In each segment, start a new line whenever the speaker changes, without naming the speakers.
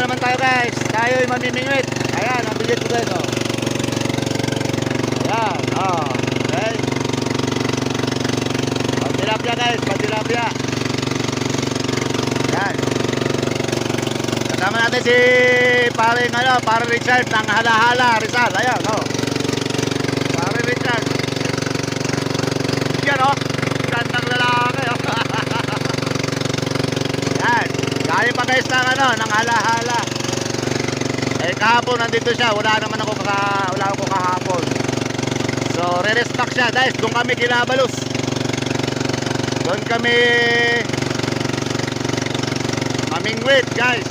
naman tayo guys. Tayo'y mamimingwit. Ayan, ang bilit ko guys. Oh. Ayan, oh. Okay. Pantilapia guys, pantilapia. Ayan. Kasama natin si paring Richard ng Hala-Hala, Rizal. Ayan, oh. Paring Richard. Yan, oh. Gandang lalaki, oh. Ayan. Galing pa guys ng Hala-Hala. Eh kahapon nandito siya, wala ako kahapon. So re-restock siya guys, doon kami kinabalos. Doon kami mamingwit guys.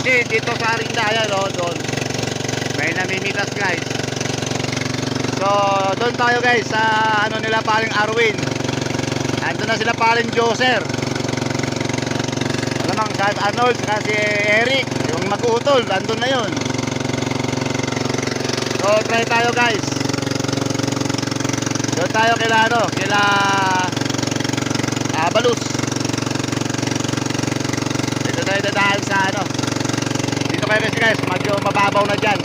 Kasi dito sa Arinda, ayan o, doon may namimitas guys. So doon tayo guys sa ano nila paring Arwin. Andun na sila paring Joser. Alamang sa Arnold, saka si Eric, yung mag-uutol, andun na yun. So try tayo guys. Doon tayo kila Balus. Dito tayo dadaan sa ano. Dito kayo kasi guys, medyo mababaw na dyan.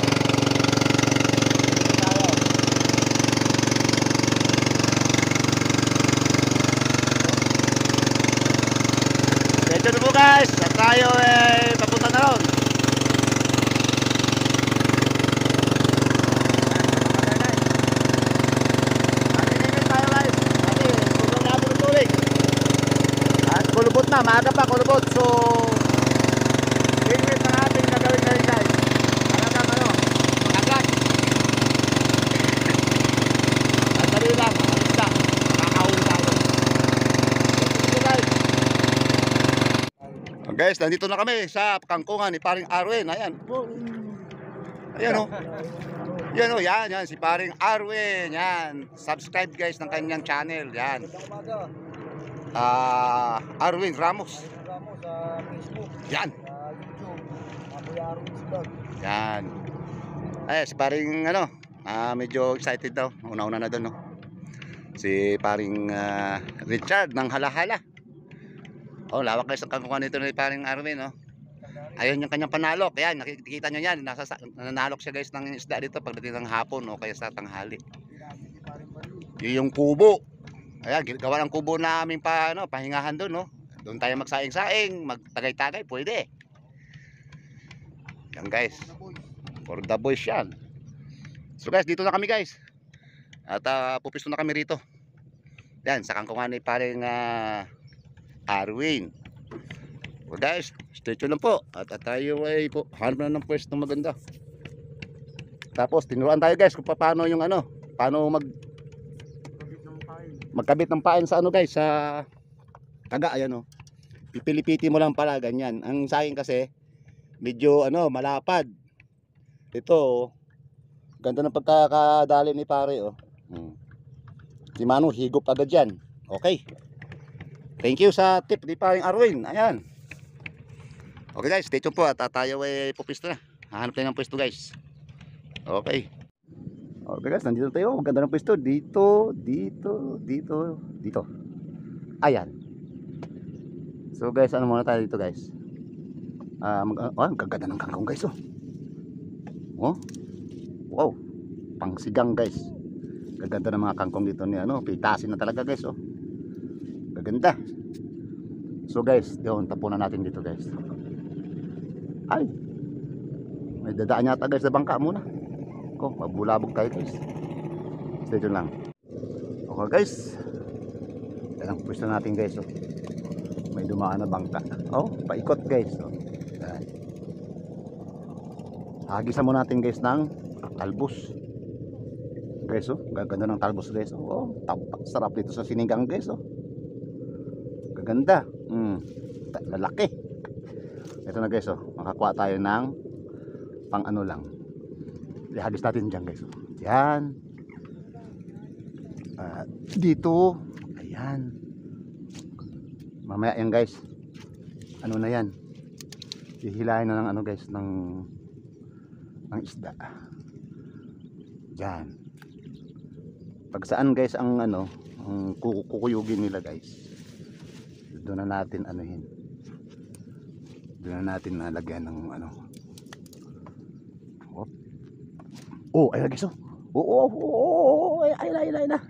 Dito na po guys, at tayo papunta na ron. Kulubot na, maaga pa kulubot. So limit na natin gagawin na rin guys. Talagang ano, makagat. Sandali lang, alis lang. Makakahuli tayo. So guys. So guys, nandito na kami sa kangkungan ni paring Arwin. Ayan. Ayan o. Yan o, yan si paring Arwin. Yan. Subscribe guys ng kanyang channel. Yan. Arwin Ramos sa Facebook, yan, YouTube, Kuya Arwin's Vlog. Yan. Ay, si paring ano, medyo excited daw. Una-una na doon, no. Si paring Richard ng Hala-Hala. Oh, lawak guys ang kangkungan nito ni paring Arwin, no. Ayun yung kanyang panalok. Yan, nakikita nyo yan. Nanalok siya guys ng isda dito pagdating ng hapon o kaya sa tanghali. Yung kubo. Ayan, gawa ng kubo na aming pahingahan doon, no. Doon tayo magsaing-saing, magtagay-tagay, pwede. Yan guys. For the boys yan. So guys, dito na kami guys. At pupisto na kami rito. Yan, sa kangkungan ni paring Arwin. So guys, stay tuned lang po. At tayo ay hanap na ng pwesto maganda. Tapos tinuruan tayo guys kung paano yung ano, paano magkabit ng pain sa ano guys, sa taga. Ayan o, pipilipiti mo lang pala ganyan. Ang sa akin kasi medyo ano, malapad. Ito ganda ng pagkakadali ni pare oh. Si Manu higop agad yan. Okay, thank you sa tip ni paring Arwin. Ayan. Okay guys, stay tuned po at tayo ay pupisto na. Hahanap tayo ng pwesto guys. Okay. Okay guys, nandito tayo. Maganda ng pwesto. Dito. Ayan. So guys, ano muna tayo dito guys. Ang gaganda ng kangkong guys oh. Oh. Wow. Pangsigang guys. Gaganda ng mga kangkong dito ni ano. Pitasin na talaga guys oh. Gaganda. So guys, yun, tapunan natin dito guys. Ay. May dadaan yata guys sa bangka muna. Oh, mabulabog tayo guys. Stay tuned lang. Okay guys, yan ang pwesto natin guys oh. May dumaan na bangka. Oh, paikot guys oh. Yan. Hagisan mo natin guys ng talbos guys oh. Gaganda ng talbos guys oh. Sarap dito sa sinigang guys oh. Gaganda. Lalaki. Ito na guys oh. Makakuha tayo ng pang ano lang. Ihagis natin dyan guys. Yan. Dito. Ayan. Mamaya yan guys. Ano na yan. Hihilahin na ng ano guys. Ng isda. Dyan. Pag saan guys ang ano. Ang kukuyugin nila guys. Doon na natin anuhin. Doon na natin nalagyan ng ano. Oh, ayun na guys, oh. Oo, ayun na.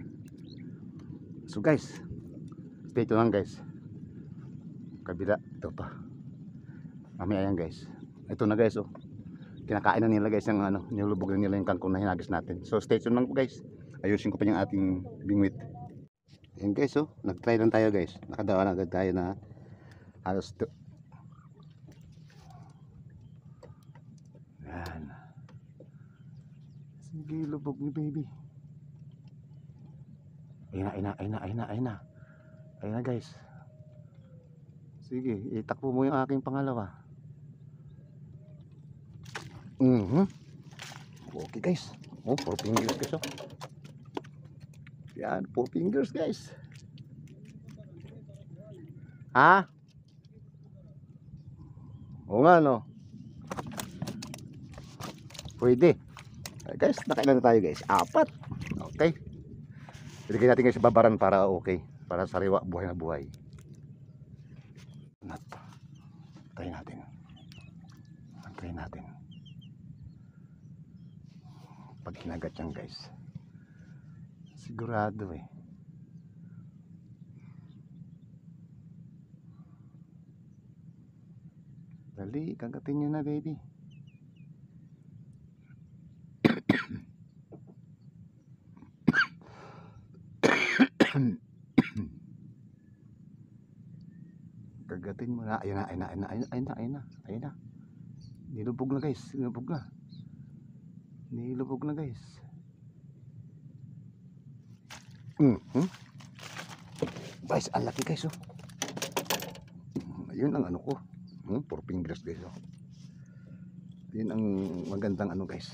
So guys, stay tuned lang guys. Kabila, ito pa. Mamaya yan guys. Ito na guys, oh. Kinakain na nila guys yung ano, nilulubog na nila yung kangkong na hinagis natin. So stay tuned lang po guys. Ayusin ko pa yung ating bingwit. Ayan guys, oh. Nag-try lang tayo guys. Nakadawa na agad tayo na halos yan. Sige, lubog ni baby. Ayun na guys. Sige, itakbo mo yung aking pangalawa. Okay guys. Oh, 4 fingers guys, oh. Yan, 4 fingers guys. Ha? Oo nga, no? Pwede. Guys, nakailan na tayo guys? 4. Okay. Ilagay natin guys sa babaran para okay. Para sariwa, buhay na buhay. Antayin natin. Pag hinagat yan guys. Sigurado eh. Dali, kagatin nyo na baby. Kagatin mo na. Ayun na. Nilubog na guys. Nilubog na guys. Guys, ang laki guys, oh. Ayun ang ano ko. 4 fingers guys, oh. Yun ang magandang ano guys.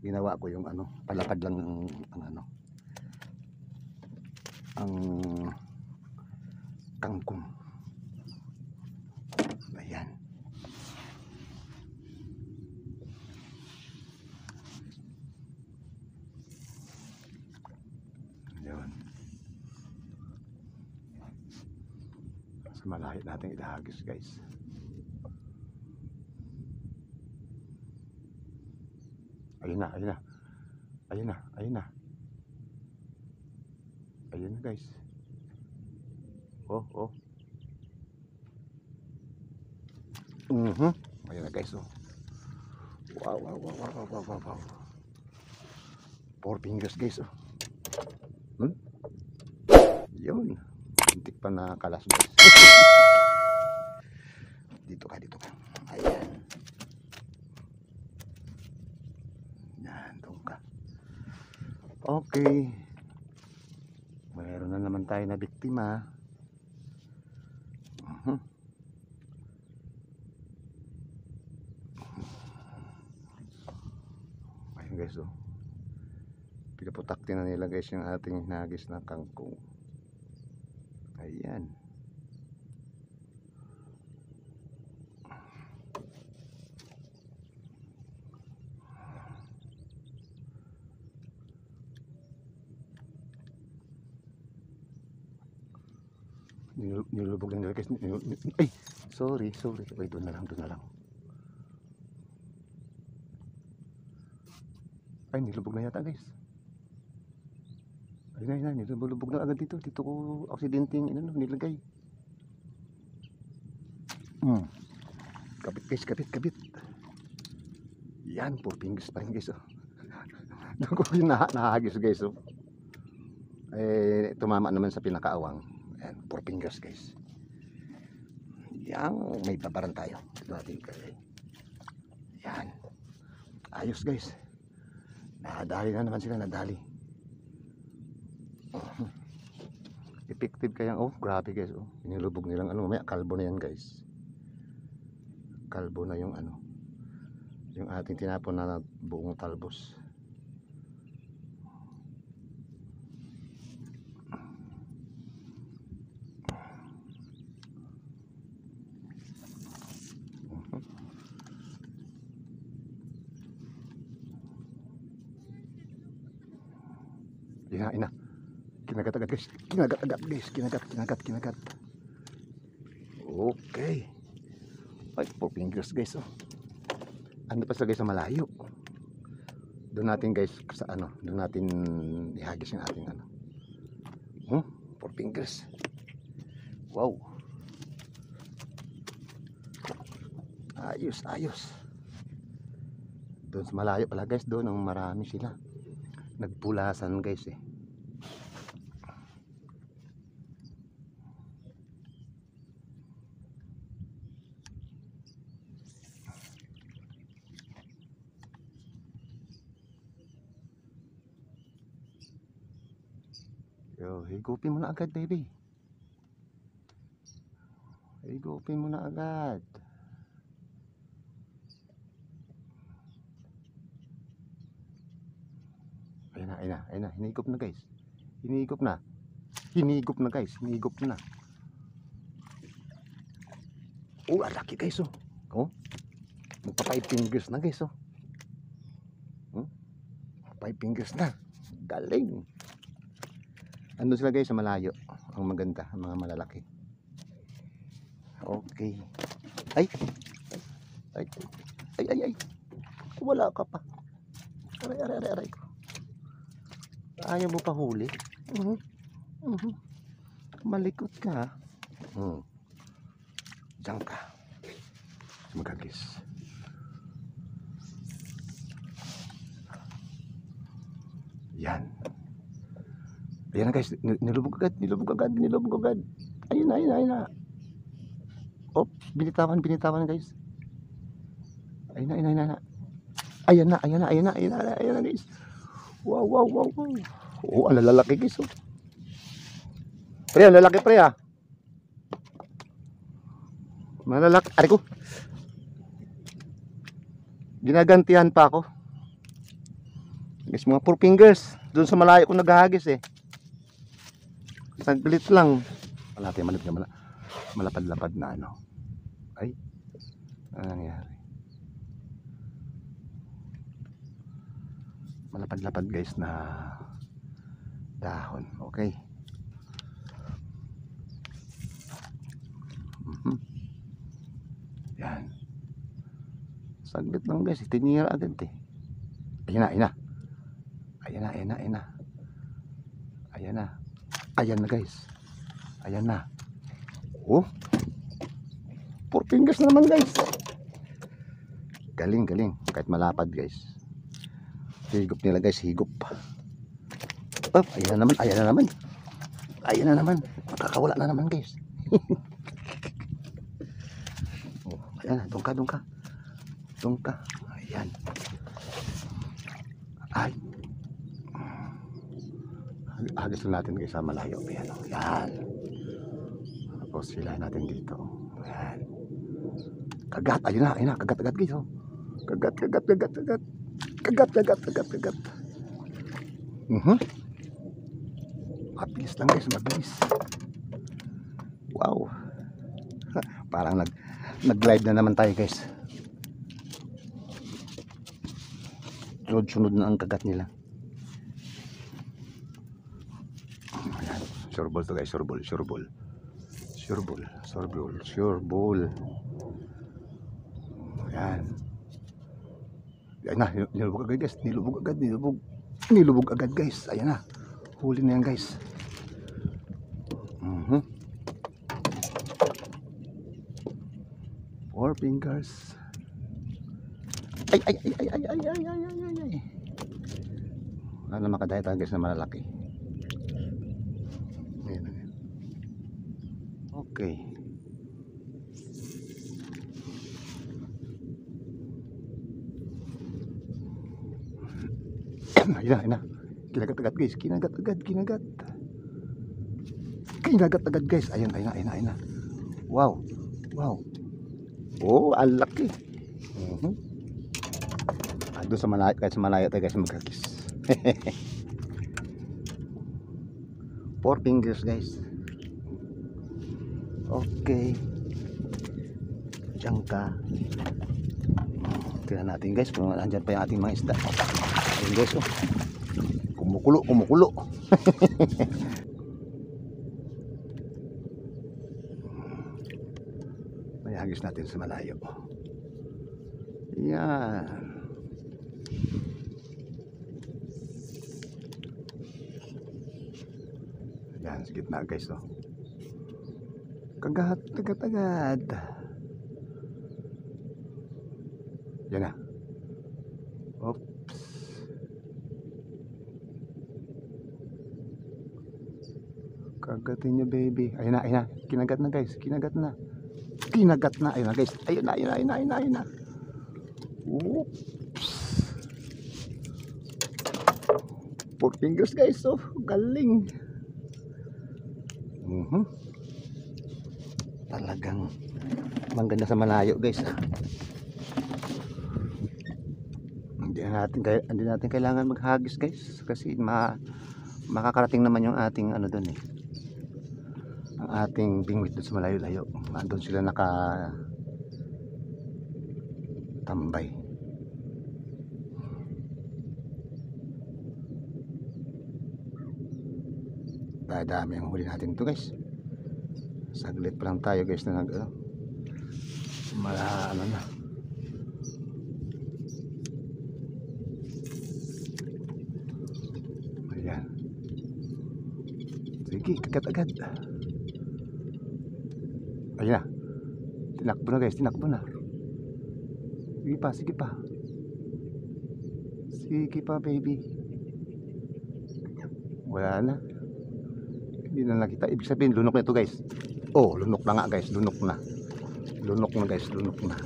Ginawa ko yung ano, palapad lang ang ano, ang kangkong. Ayan. Yun. Sa malahit natin ilahagis guys. Ayun na guys. Oh. Ayun na guys, oh. Wow. 4 fingers guys, oh. Yun. Hintik pa na kalas guys. Dito ka. Ayan. Yan, doon ka. Okay. Mayroon na naman tayo na biktima. Ayun guys, oh. Pinaputaktin na nila guys yung ating hinagis na kangkong. Ayan. Nilubog lang nila guys. Ay, sorry. Ay, doon na lang. Ay, nilubog na yata guys. Ayun na, nilubog na agad dito. Dito ko aksidente yung nilagay. Kapit. Yan, 4 fingers pa rin guys, oh. Doon ko yung nahagis guys, oh. Eh, tumama naman sa pinakaawang. Ayan, 4 fingers guys. Yan, may babaran tayo. Ito natin kasi. Yan. Ayos guys. Nadali na naman sila, Effective kaya, oh, grabe guys, oh. Inilubog nilang ano, may kalbo na yan guys. Kalbo na yung ano, yung ating tinapon na buong talbos. Ina. Kinagat agad guys. Kinagat. Okay. Ay, 4 fingers guys, oh. Ano pa sila guys sa malayo. Doon natin guys sa ano, doon natin ihagis yung ating ano. 4 fingers. Wow. Ayos, ayos. Doon sa malayo pala guys, doon ang marami sila. Nagpulasan guys eh. Yo, higupin mo na agad baby. Higupin mo na agad. Ayun na, hinigop na guys. Hinigop na. Hinigop na guys, hinigop na. Oh, laki guys oh. Oh. Magpa 5 fingers na guys oh. 5 fingers na. Galing. Andun sila guys sa malayo. Ang maganda, ang mga malalaki. Okay. Ay. Ay. Ay ay ay. Wala ka pa. Aray ko. Ayaw mo pa huli. Malikot ka. Diyan ka. Magagis. Yan. Ayan na guys. Nilubog agad. Ayun na. Oops. Binitawan guys. Ayun na. Ayan na guys. Wow. Oh, ang lalaki guys oh. Pre, ang lalaki pre ah. Malalaki. Ari ko. Ginagantihan pa ako. Guys, mga 4 fingers. Doon sa malayo ko naghahagis eh. Saglit lang. Malapit malapad-lapad na ano. Ay. Ano nangyari? Malapad-lapad guys na dahon. Okay. Yan. Saglit lang guys. Tinira agad eh. Ayan na. Ayan na guys. Ayan na. Oh. 4 fingers naman guys. Galing. Kahit malapad guys. Higop nila guys, higop. Oh, ayan na naman. Makakawala na naman guys. Oh, ayan na, doon ka. Ayan. Ay. Hagis lang natin guys sa malayo. Ayan. Yan. Tapos silahin natin dito. Ayan. Kagat. Ayun na. Kagat guys. Oh. Kagat. Mabilis lang guys. Mabilis. Wow. Parang nag-glide na naman tayo guys. Sunod na ang kagat nila. Ayan. Sureball to guys. Sureball. Ayan. Ayan na. Nilubog agad guys. Nilubog agad guys. Ayan na. Huli na yan guys. 4 fingers. Ay. Wala na makadaya tayo guys na malalaki. Ayan. Okay. Ayan na. Kinagat agad guys. Kinagat agad guys. Ayan na. Wow. Oh, ang laki. Doon sa malayo, kahit sa malayo tayo guys magkakis. 4 fingers guys. Okay. Diyan ka. Tingnan natin guys kung andyan pa yung ating mga isda. Ayun guys oh. Kumukulo. May hagis natin sa malayo. Yan. Yan, sa gitna guys, oh. Kagat, kagat, agad. Yan na. Oops. Kagatin niya, baby. Ayun na, ayun na. Kinagat na guys, kinagat na. Kinagat na, ayun na guys. Ayun na, ayun na, ayun na, ayun na, ayun na. Oops. 4 fingers guys, oh. Galing. Talagang mangganda sa malayo guys. Hindi natin kailangan maghagis guys kasi makakarating naman yung ating ano doon eh. Ang ating bingwit doon sa malayo-layo. Doon sila tambay. Dami ang huli natin to guys. Saglit pa lang tayo guys na ano na. Ayan. Sige, kagat agad. Ayan na. Tinakbo na guys, tinakbo na. Sige pa, sige pa. Sige pa baby. Wala na. Hindi na nakita. Ibig sabihin lunok na ito guys. Oh, lunok na nga guys, lunok na. Lunok na guys, lunok na.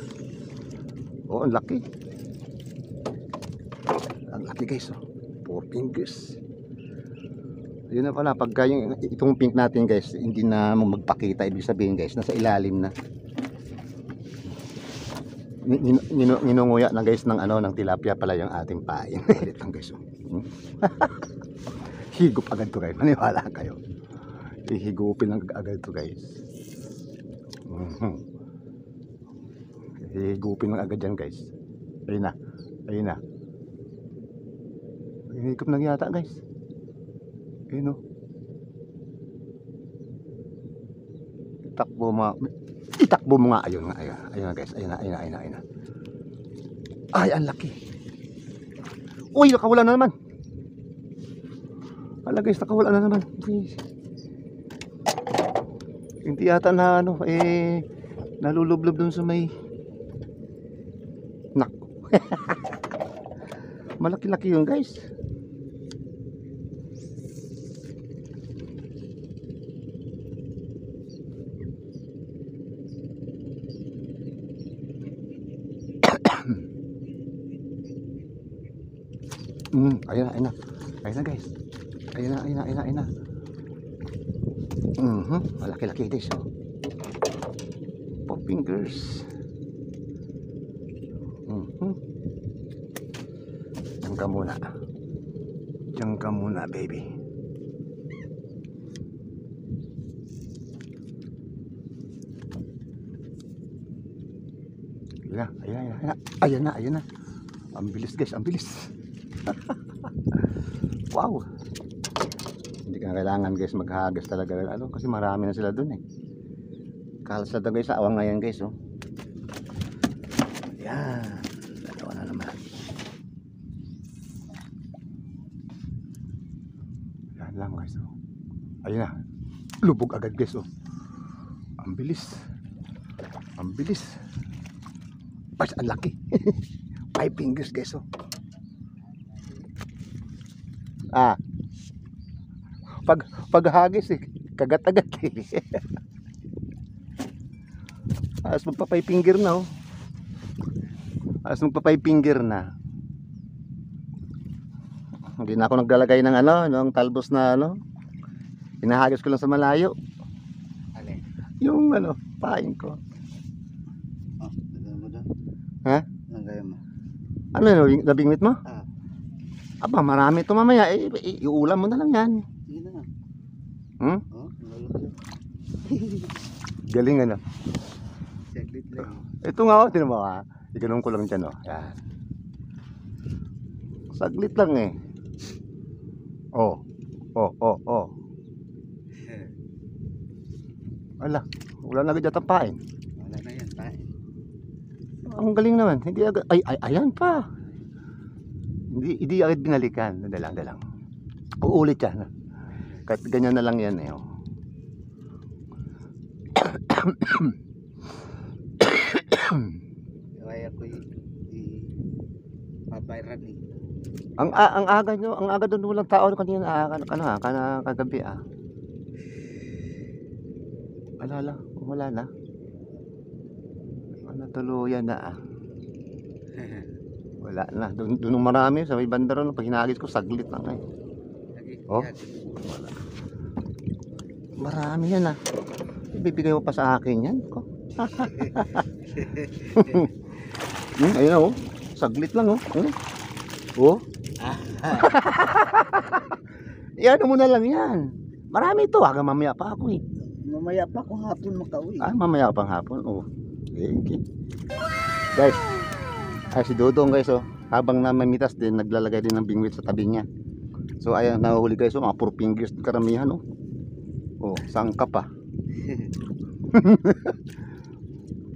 Oh, ang laki. Ang laki guys, oh. 4 fingers. Yun na pala, pagka itong pink natin guys, hindi na magpakita. Ibig sabihin guys, nasa ilalim na. Ninunguya na guys ng ano, ng tilapia pala yung ating pain. Edit lang guys, oh. Higop agad to guys, maniwala kayo. Hihigupin lang agad to guys. Hihigupin lang agad yan guys. Ayun na, ayun na. Hihigop na yata guys. Ayun o. Itakbo mo nga. Ayun nga, ayun. Ayun na guys, ayun na, ayun na, ayun na, ayun na. Ay, ang laki. Uy, nakawala na naman. Ala guys, nakawala na naman. Please. Hindi yata na ano, nalulublob dun sa may malaki-laki yun guys. Ayun na, ayun na. Ayun na guys. Ayun na, ayun na, ayun na, ayun na. Malaki-laki guys, oh. 4 fingers. Diyan ka muna. Diyan ka muna, baby. Ayun na, ayun na, ayun na. Ayun na, ayun na. Ang bilis guys, ang bilis. Wow. Hindi ka kailangan guys maghagas talaga ano, kasi marami na sila dun eh. Kalas na guys sa awang ngayon guys, oh. Yan, dalawa na naman. Yan lang guys, oh. Ayun na, lubog agad guys, oh. Ang bilis. Ang bilis. Pas, ang laki. 5 fingers guys, oh. Paghagis eh, kagat-agat eh. As magpa 5 finger na, oh. As magpa 5 finger na. Hindi na ako naglalagay ng ano, ng talbos na ano. Hinahagis ko lang sa malayo.
Alin?
Yung ano, pain ko.
Oh, nagaya mo doon?
Ha?
Nagaya mo?
Ano yun, nabingwit mo?
Ah.
Aba, marami ito mamaya. Iulam mo na lang yan.
Sige na.
Hmm?
Oh, nalulog.
Galing ano.
Saglit lang.
Ito nga, oh, tinan mo ka. Iganong ko lang dyan, oh. Yan. Saglit lang eh. Oh. Oh, oh, oh. Ala, wala na agad yata pain.
Wala na yan, pain.
Ang galing naman. Hindi agad. Ayan pa. Hindi agad binalikan. Dalang. Uulit yan. Kahit ganyan na lang yan eh. Oh.
Kaya ko pabayran eh.
Ang aga nyo, ang aga doon walang tao kanina kagabi ah. Wala na. Ano tuluyan na ah. Wala na. Doon marami sa may banda ron. Pag hinagis ko, saglit lang eh. Oh. Wala. Marami yan ah. Ibibigay mo pa sa akin yan. Ayun oh. Saglit lang oh. Oh. Yan mo na lang yan. Marami ito. Hanggang mamaya pa ako eh.
Mamaya pa kung hapon makauwi.
Mamaya pang hapon. Oh. Okay. Guys. Si Dodong guys oh. Habang namamitas din, naglalagay din ng bingwit sa tabi niya. So ayan, nahuli guys oh. Mga 4 fingers karamihan oh. Oh, sangka pa.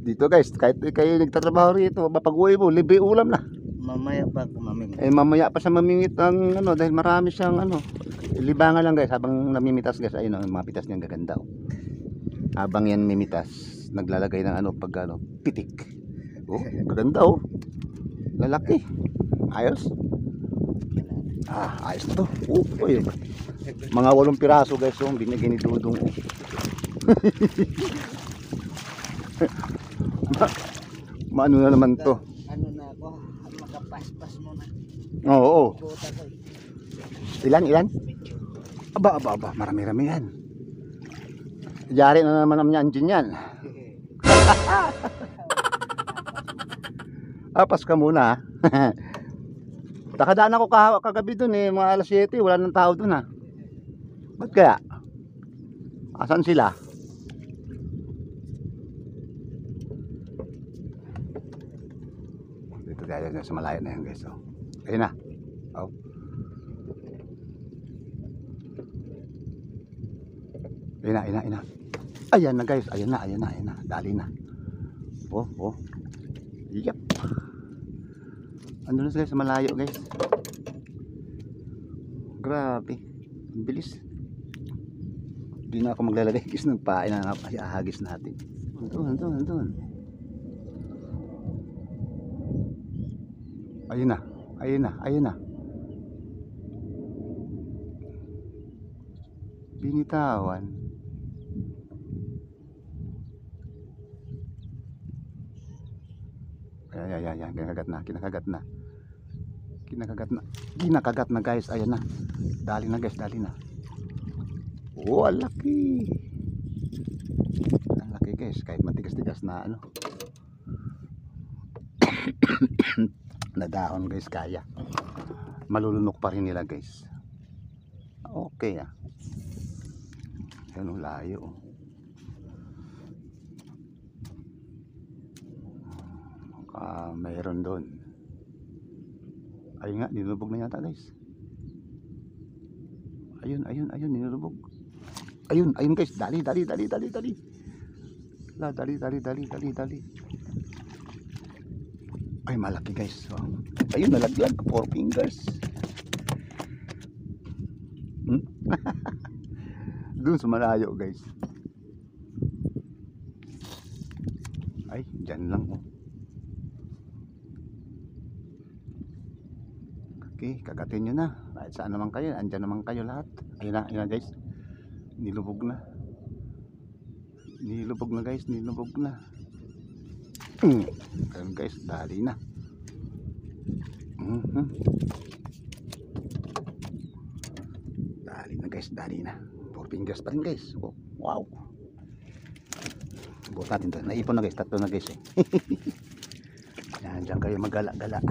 Dito guys, kahit kayo nagtatrabaho rito, mapag-uwi mo, libre ulam na.
Mamaya pa ako mamimit.
Mamaya pa siya mamimit ng ano, dahil marami siyang ano. Libangan lang guys, habang namimitas guys, ayun ang mga pitas niyang gaganda oh. Habang yan mimitas, naglalagay ng ano, pag ano, pitik. Oh, gaganda oh. Lalaki. Ayos. Ayos na to. Oh, yun. Mga 8 piraso guys, oh, binigay ni Dudong oh. Maano na naman to.
Ano na ako, makapaspas mo na.
Oo.
Buta ko.
Ilan? Aba, marami-rami yan. Yari na naman ang engine yan. Pas ka muna. Nakadaan ako kagabi dun eh, mga alas 7, wala nang tao dun ha. Ba't kaya? Asan sila? Dito tayo sa malayo na yan guys. Oh. Ayun na. Oh. Ayun na. Ayan na guys. Ayan na. Dali na. Oh. Yep. Andun na guys sa malayo guys. Grabe. Ang bilis. Hindi na ako maglalagay guys ng pain na ahagis natin. Andun. Ayun na. Binitawan. Ayan. Kinakagat na guys. Ayan na. Dali na guys. Oh, ang laki. Ang laki guys. Kahit matigas-tigas na ano. Na dahon guys, kaya. Malulunok pa rin nila guys. Okay ah. Yan ang layo. Mayroon doon. Ayun nga, nilubog na yata guys. Ayun, nilubog. Ayun guys, dali. Dali. Ay, malaki guys. Oh. Ayun, nalaglag. 4 fingers. Doon sa malayo guys. Ay, dyan lang oh. Okay, kagatin nyo na. Kahit saan naman kayo, andyan naman kayo lahat. Ayun na guys. Nilubog na guys. Ayun guys, dali na. Dali na. 4 fingers pa rin guys. Oh, wow. Buot natin to. Naipon na guys. 3 na guys eh. Yan, dyan kayo magala-gala.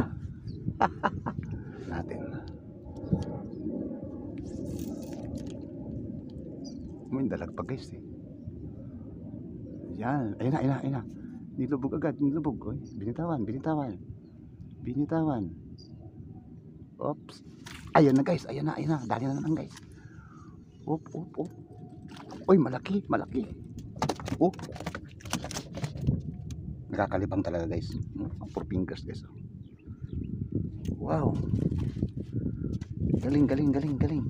Natin. May dalag pa guys eh. Yan. Ayun na. Nilubog agad. Oy, binitawan. Oops. Ayun na guys. Ayun na. Dali na naman guys. Op. Oy, malaki. Oh. Nakakalibang talaga guys. Ang 4 fingers guys. Wow. Galing, galing, galing, galing.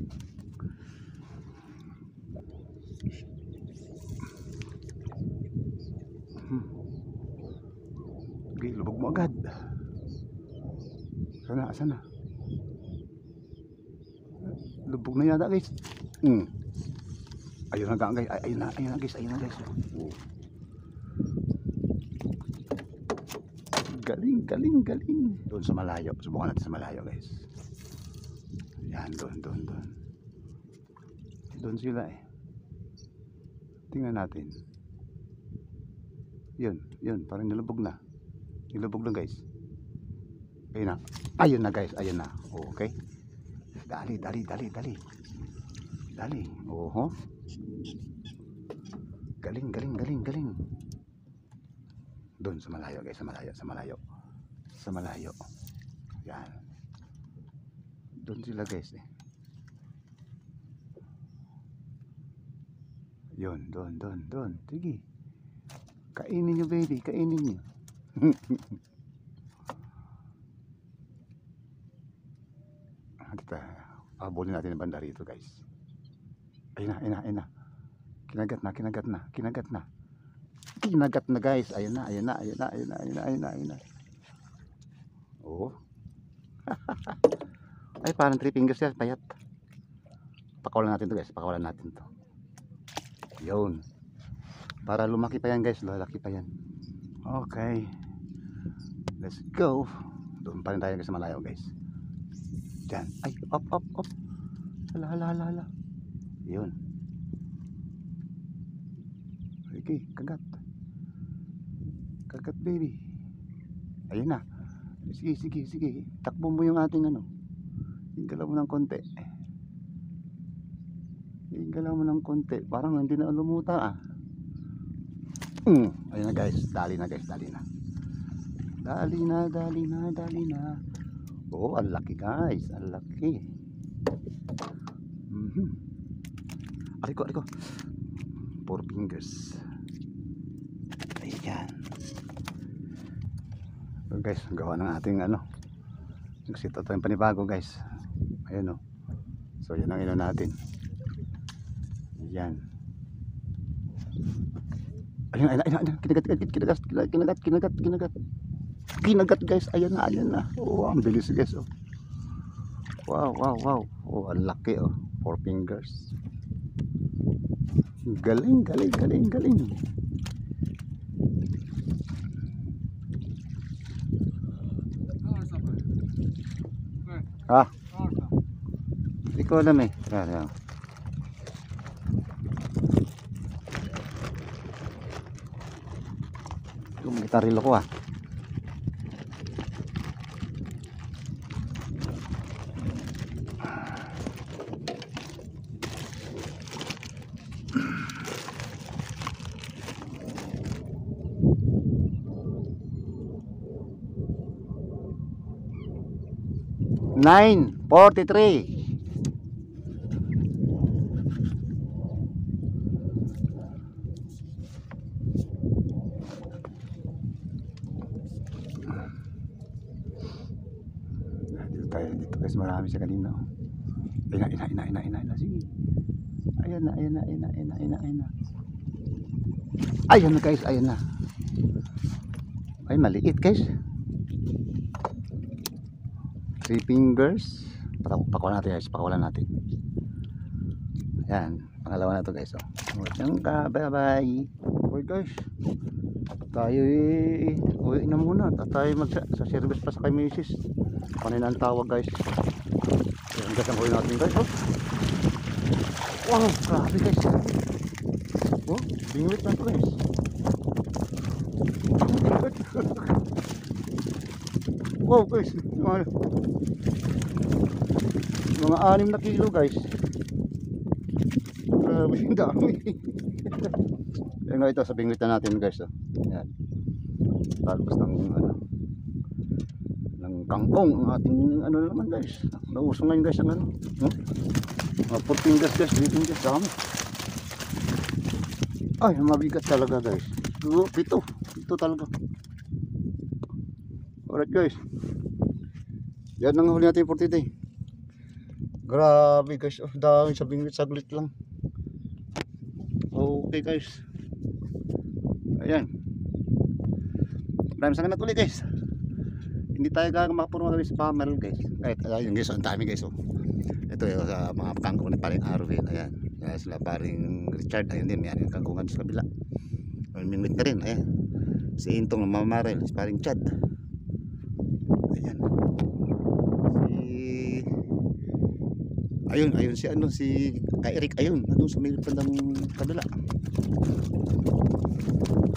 Okay, lubog mo agad. Sana, sana. Lubog na yata guys. Ayun na guys, ayun na guys, ayun na guys. Oh. Galing, galing, galing. Doon sa malayo. Subukan natin sa malayo guys. Yan, doon. Doon sila eh. Tingnan natin. Yun, parang nilubog na. Nilubog na guys. Ayun na. Ayun na guys, ayun na. Okay. Dali. Oho. Galing. Doon sa malayo guys, sa malayo. Yan. Doon sila guys eh. Yun, doon. Sige. Kainin nyo baby, kainin nyo. Abulin natin yung banda rito guys. Ayun na. Kinagat na guys. Ayun na. Oh. Ay parang 3 fingers yan, payat. Pakawalan natin to guys, Yun. Para lumaki pa yan guys, lalaki pa yan. Okay. Let's go. Doon pa rin tayo sa malayo guys. Diyan. Ay, up. Hala. Yun. Okay, kagat baby. Ayun na. Sige. Takbo mo yung ating ano. Igalaw mo ng konti. Parang hindi na lumuta ah. Ayun na guys. Dali na. Dali na. Oh, ang laki guys. Ang laki. Ariko. 4 fingers. Ayan. So guys, gawa ng ating ano. Nagsita tayong panibago guys. Ayan o. So yan ang ino natin. Ayan. Ayun. Kinagat guys. Ayan na. Oh, ang bilis guys. Oh. Wow. Oh, ang laki oh. 4 fingers. Galing. Hindi ko alam eh. Yan. Yung gitarilo ko ah. Nine 43. Dito guys, marami siya kanina. Ina. Sige. Ayan na. Ayan na guys, ayan na. Ay, maliit guys. 3 fingers. Pakawalan natin. Ayan, pangalawa na to guys. Diyan ka, bye. Okay guys, tayo uwi na muna. Tayo sa service pa sa kay Mrs. Kanina ang tawag guys. Ayan guys, ang uwi natin guys. Wow, grabe guys. Oh, bingwit na to guys. Wow guys, mga 6 na kilo guys. Grabe yung dami. Yan nga, ito sa bingwit na natin guys. Yan. Talbos ng kangkong ang ating ano naman guys. Nauso ngayon guys ang ano. Mga 4 fingers guys, 3 fingers dami. Ay, mabigat talaga guys. Ito talaga. Alright guys. Yan ang huli natin for today. Grabe guys. Oh, dami sa bingwit. Saglit lang. Okay guys. Ayan. Maraming salamat ulit guys. Hindi tayo makapuro kami sa Pamel guys. Kahit ayun guys. Ang dami guys. Oh. Ito yung mga kangkong ni paring Arvin. Ayan. Ayan sila paring Richard. Ayun din. Yan yung kangkungan sa kabila. Mingwit na rin. Ayan. Si Intong ng Mamarel. Si paring Chad. Ayan. Ayun si ano si kay Eric ayun nandun sa may pandang kabila.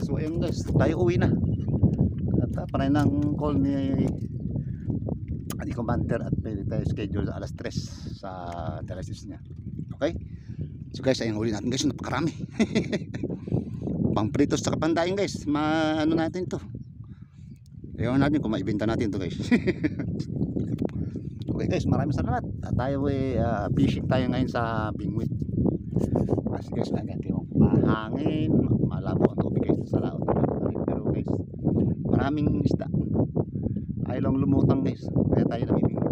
So ayun guys, tayo uwi na. At panay ng call ni Commander at pwede tayo schedule sa alas 3 sa dialysis niya. Okay? So guys, ayun huli natin guys, napakarami. Pang pritos sa kapandaing guys, ano natin to. Ayaw natin kung maibenta natin to guys. Okay guys, maraming salamat. At tayo fishing tayo ngayon sa Bingwit. Kasi guys, yung mahangin, malabo ang tubig guys sa laot. Pero guys, maraming isda. Ayaw lang lumutang guys. Kaya tayo namibingwit.